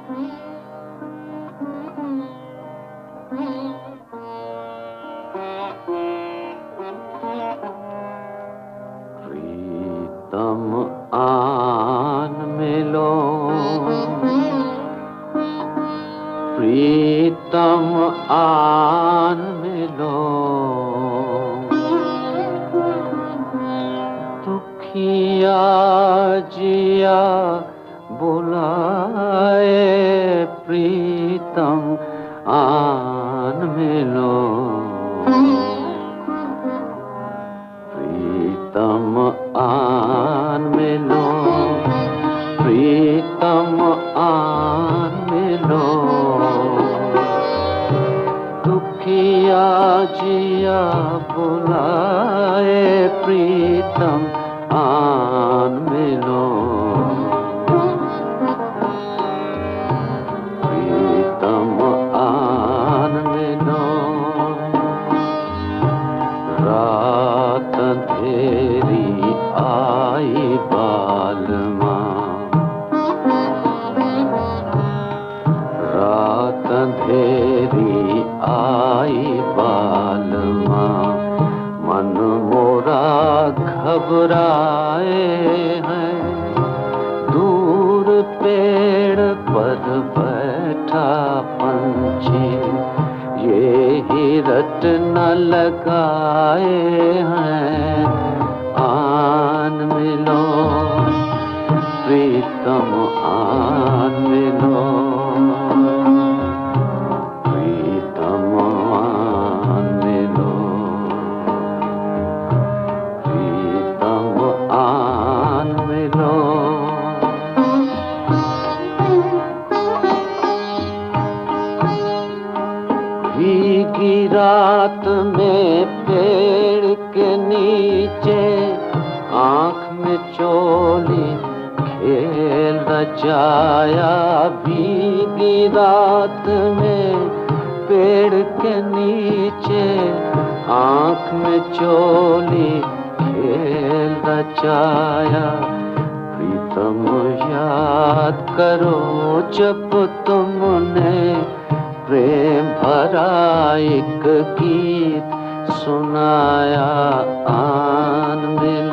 प्रीतम आन मिलो, प्रीतम आन मिलो, दुखिया जिया बुलाए, प्रीतम आन मिलो, प्रीतम आन मिलो, प्रीतम आन मिलो, दुखिया जिया बुलाए, प्रीतम आन मिलो, प्रीतम आन मिलो। रात अंधेरी आई बालमा, रात अंधेरी आई बालमा, मन मोरा घबराए हैं, दूर पेड़ पर बैठा पंछी, ये ही रट न लगाए हैं, आन मिलो, प्रीतम आन मिलो, प्रीतम आन मिलो, प्रीतम आन मिलो। भीगी रात में पेड़ के नीचे, आँख में चोली खेल रचाया, भीगी रात में पेड़ के नीचे, आँख में चोली खेल रचाया, प्रीतम याद करो जब तुमने प्रेम भरा एक गीत सुनाया, आन मिलो।